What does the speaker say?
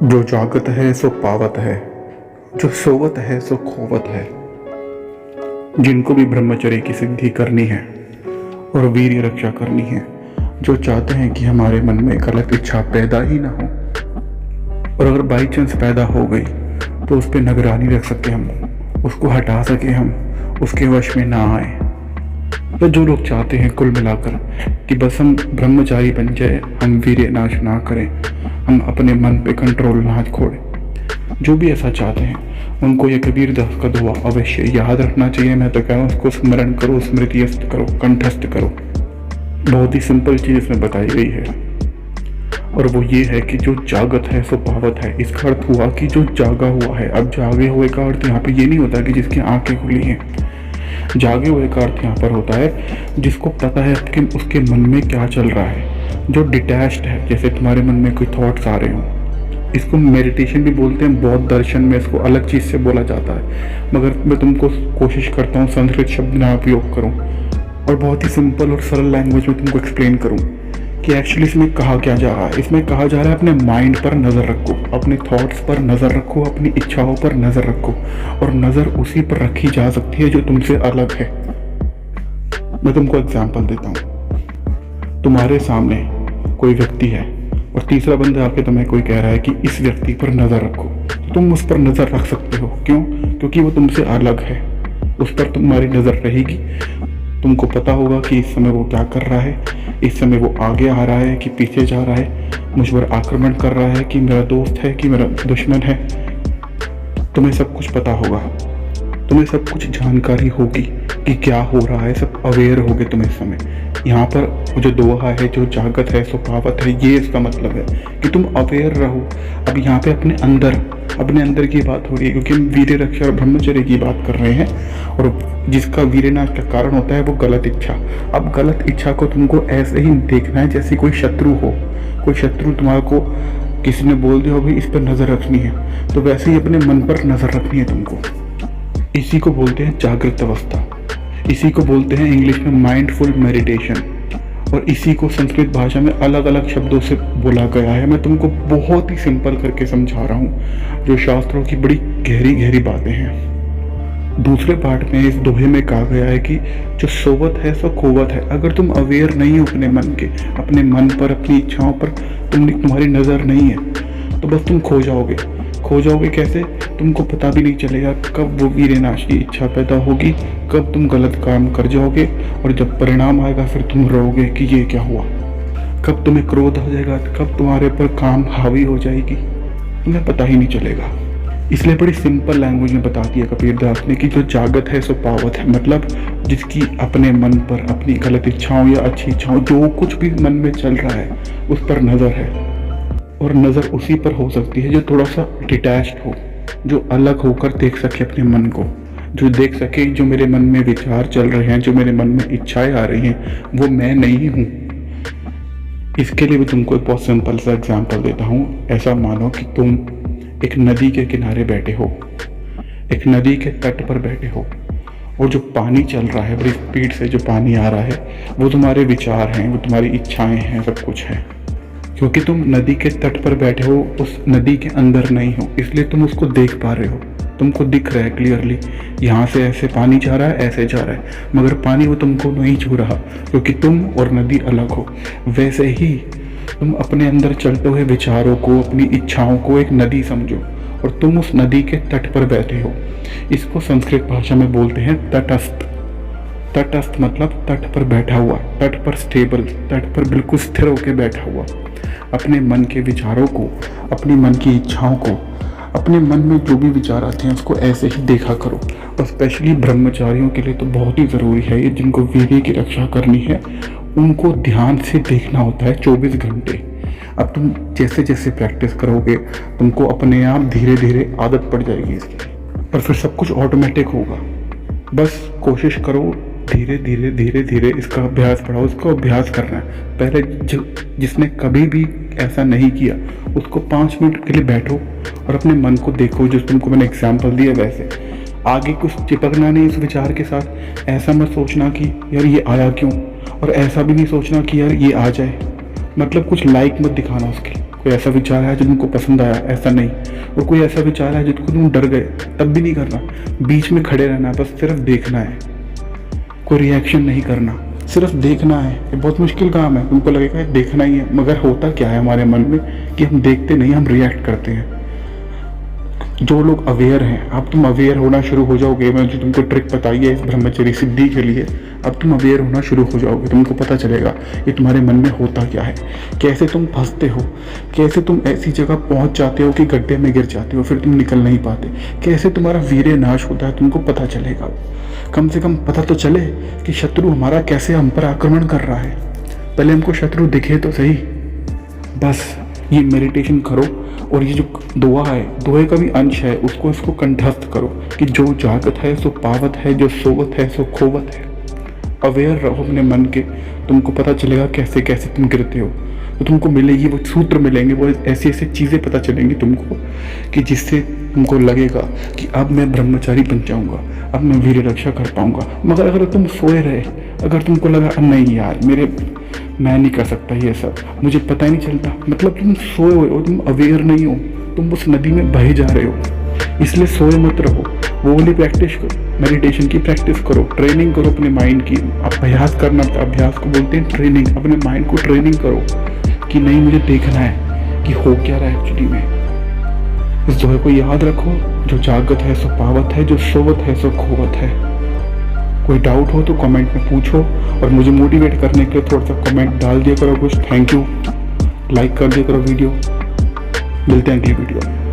जो जागत है सो पावत है, जो सोवत है सो खोवत है। जिनको भी ब्रह्मचर्य की सिद्धि करनी है और वीर्य रक्षा करनी है, जो चाहते हैं कि हमारे मन में गलत इच्छा पैदा ही ना हो, और अगर बाई चांस पैदा हो गई तो उस पर निगरानी रख सके हम, उसको हटा सके हम, उसके वश में ना आए। तो जो लोग चाहते हैं कुल मिलाकर कि बस हम ब्रह्मचारी बन जाए, हम वीर्य नाश ना करें, हम अपने मन पे कंट्रोल ना छोड़ें, जो भी ऐसा चाहते हैं उनको ये कबीर दास का दुआ अवश्य याद रखना चाहिए। मैं तो कह रहा हूँ उसको स्मरण करो, स्मृतियस्त करो, कंठस्थ करो। बहुत ही सिंपल चीज़ इसमें बताई गई है, और वो ये है कि जो जागत है सो पावत है। इसका अर्थ हुआ कि जो जागा हुआ है। अब जागे हुए का अर्थ यहाँ पे ये नहीं होता कि जिसकी आंखें खुली हैं। जागे हुए का अर्थ यहाँ पर होता है जिसको पता है कि उसके मन में क्या चल रहा है, जो डिटैच्ड है। जैसे तुम्हारे मन में कोई थॉट्स आ रहे हों, इसको मेडिटेशन भी बोलते हैं, बौद्ध दर्शन में इसको अलग चीज़ से बोला जाता है, मगर मैं तुमको कोशिश करता हूँ संस्कृत शब्द ना उपयोग करूँ और बहुत ही सिंपल और सरल लैंग्वेज में तुमको एक्सप्लेन करूँ कि एक्चुअली इसमें कहा क्या जा रहा है। इसमें कहा जा रहा है अपने माइंड पर नज़र रखो, अपने थॉट्स पर नज़र रखो, अपनी इच्छाओं पर नज़र रखो, और नज़र उसी पर रखी जा सकती है जो तुमसे अलग है। मैं तुमको एग्जांपल देता हूँ। तुम्हारे सामने कोई व्यक्ति है और तीसरा बंदा आके तुम्हें कोई कह रहा है कि इस व्यक्ति पर नज़र रखो, तो तुम उस पर नज़र रख सकते हो। क्यों? क्योंकि वो तुमसे अलग है, उस पर तुम्हारी नज़र रहेगी। तुमको पता होगा कि इस समय वो क्या कर रहा है, इस समय वो आगे आ रहा है कि पीछे जा रहा है, मुझ पर आक्रमण कर रहा है कि मेरा दोस्त है कि मेरा दुश्मन है। तुम्हें सब कुछ पता होगा, तुम्हें सब कुछ जानकारी होगी कि क्या हो रहा है, सब अवेयर होगे तुम इस समय। यहाँ पर जो दोहा है, जो जागत है सो पावत है, ये इसका मतलब है कि तुम अवेयर रहो। अब यहाँ पे अपने अंदर की बात हो रही है, क्योंकि हम वीर्य रक्षा और ब्रह्मचर्य की बात कर रहे हैं, और जिसका वीर्यनाश का कारण होता है वो गलत इच्छा। अब गलत इच्छा को तुमको ऐसे ही देखना है जैसे कोई शत्रु हो। कोई शत्रु तुम्हारे को किसी ने बोल दिया हो भाई इस पर नज़र रखनी है, तो वैसे ही अपने मन पर नज़र रखनी है तुमको। इसी को बोलते हैं जागृत अवस्था, इसी को बोलते हैं इंग्लिश में माइंडफुल मेडिटेशन, और इसी को संस्कृत भाषा में अलग अलग शब्दों से बोला गया है। मैं तुमको बहुत ही सिंपल करके समझा रहा हूँ, जो शास्त्रों की बड़ी गहरी गहरी बातें हैं। दूसरे पार्ट में इस दोहे में कहा गया है कि जो सोवत है सो खोवत है। अगर तुम अवेयर नहीं हो अपने मन के, अपने मन पर, अपनी इच्छाओं पर तुम्हारी नज़र नहीं है, तो बस तुम खो जाओगे। खो जाओगे कैसे? तुमको पता भी नहीं चलेगा कब वो वीर्यनाश की इच्छा पैदा होगी, कब तुम गलत काम कर जाओगे, और जब परिणाम आएगा फिर तुम रोओगे कि ये क्या हुआ। कब तुम्हें क्रोध हो जाएगा, कब तुम्हारे पर काम हावी हो जाएगी, तुम्हें पता ही नहीं चलेगा। इसलिए बड़ी सिंपल लैंग्वेज में बता दिया कबीर दास ने कि जो जागत है सो पावत है। मतलब जिसकी अपने मन पर, अपनी गलत इच्छाओं या अच्छी इच्छाओं, जो कुछ भी मन में चल रहा है उस पर नज़र है, और नज़र उसी पर हो सकती है जो थोड़ा सा डिटैच्ड हो, जो अलग होकर देख सके अपने मन को, जो देख सके जो मेरे मन में विचार चल रहे हैं, जो मेरे मन में इच्छाएं आ रही हैं, वो मैं नहीं हूँ। इसके लिए भी तुमको एक बहुत सिंपल सा एग्जांपल देता हूँ। ऐसा मानो कि तुम एक नदी के किनारे बैठे हो, एक नदी के तट पर बैठे हो, और जो पानी चल रहा है, बड़ी स्पीड से जो पानी आ रहा है, वो तुम्हारे विचार हैं, वो तुम्हारी इच्छाएं हैं, सब कुछ है। क्योंकि तुम नदी के तट पर बैठे हो, उस नदी के अंदर नहीं हो, इसलिए तुम उसको देख पा रहे हो, तुमको दिख रहा है क्लियरली, यहाँ से ऐसे पानी जा रहा है, ऐसे जा रहा है, मगर पानी वो तुमको नहीं छू रहा, क्योंकि तुम और नदी अलग हो। वैसे ही तुम अपने अंदर चलते हुए विचारों को, अपनी इच्छाओं को एक नदी समझो, और तुम उस नदी के तट पर बैठे हो। इसको संस्कृत भाषा में बोलते हैं तटस्थ। तटस्थ मतलब तट पर बैठा हुआ, तट पर स्टेबल, तट पर बिल्कुल स्थिर होकर बैठा हुआ। अपने मन के विचारों को, अपने मन की इच्छाओं को, अपने मन में जो भी विचार आते हैं उसको ऐसे ही देखा करो। और स्पेशली ब्रह्मचारियों के लिए तो बहुत ही ज़रूरी है ये, जिनको वीर्य की रक्षा करनी है उनको ध्यान से देखना होता है 24 घंटे। अब तुम जैसे जैसे प्रैक्टिस करोगे तुमको अपने आप धीरे धीरे आदत पड़ जाएगी इसकी, और फिर सब कुछ ऑटोमेटिक होगा। बस कोशिश करो, धीरे धीरे धीरे धीरे इसका अभ्यास बढ़ाओ। इसको अभ्यास करना है। पहले जिसने कभी भी ऐसा नहीं किया उसको 5 मिनट के लिए बैठो और अपने मन को देखो, जो तुमको मैंने एग्जाम्पल दिया वैसे। आगे कुछ चिपकना नहीं उस विचार के साथ। ऐसा मत सोचना कि यार ये आया क्यों, और ऐसा भी नहीं सोचना कि यार ये आ जाए, मतलब कुछ लाइक मत दिखाना उसकी। कोई ऐसा विचार आया जो तुमको पसंद आया, ऐसा नहीं। और कोई ऐसा विचार आया जिसको तुम डर गए, तब भी नहीं करना। बीच में खड़े रहना है, बस सिर्फ देखना है, कोई रिएक्शन नहीं करना, सिर्फ देखना है। ये बहुत मुश्किल काम है, तुमको लगेगा देखना ही है, मगर होता क्या है हमारे मन में कि हम देखते नहीं, हम रिएक्ट करते हैं। जो लोग अवेयर हैं, अब तुम अवेयर होना शुरू हो जाओगे। मैं जो तुमको ट्रिक बताई है ब्रह्मचर्य सिद्धि के लिए, अब तुम अवेयर होना शुरू हो जाओगे। तुमको पता चलेगा कि तुम्हारे मन में होता क्या है, कैसे तुम फंसते हो, कैसे तुम ऐसी जगह पहुंच जाते हो कि गड्ढे में गिर जाते हो, फिर तुम निकल नहीं पाते, कैसे तुम्हारा वीर्य नाश होता है, तुमको पता चलेगा। कम से कम पता तो चले कि शत्रु हमारा कैसे हम पर आक्रमण कर रहा है। पहले हमको शत्रु दिखे तो सही। बस ये मेडिटेशन करो, और ये जो दुआ है, दुआ का भी अंश है, उसको इसको कंठस्थ करो कि जो जागत है सो पावत है, जो सोवत है सो खोवत है। अवेयर रहो अपने मन के, तुमको पता चलेगा कैसे कैसे तुम गिरते हो। तो तुमको मिलेगी वो सूत्र मिलेंगे, वो ऐसी ऐसी चीज़ें पता चलेंगी तुमको कि जिससे तुमको लगेगा कि अब मैं ब्रह्मचारी बन जाऊंगा, अब मैं वीर रक्षा कर पाऊंगा। मगर अगर तुम सोए रहे, अगर तुमको लगा नहीं यार मैं नहीं कर सकता ये सब, मुझे पता ही नहीं चलता, मतलब तुम सोए हुए हो, तुम अवेयर नहीं हो, तुम उस नदी में बहे जा रहे हो। इसलिए सोए मत रहो, वो वाली प्रैक्टिस करो, मेडिटेशन की प्रैक्टिस करो, ट्रेनिंग करो अपने माइंड की। अभ्यास करना, अभ्यास को बोलते हैं ट्रेनिंग। अपने माइंड को ट्रेनिंग करो कि नहीं, मुझे देखना है कि हो क्या रहा है एक्चुअली में। इस दुआ को याद रखो, जो जागत है सो पावत है, जो सोवत है सो खोवत है। कोई डाउट हो तो कमेंट में पूछो, और मुझे मोटिवेट करने के लिए थोड़ा सा कमेंट डाल दिया करो कुछ। थैंक यू, लाइक कर दिया करो वीडियो। मिलते हैं अगली वीडियो में।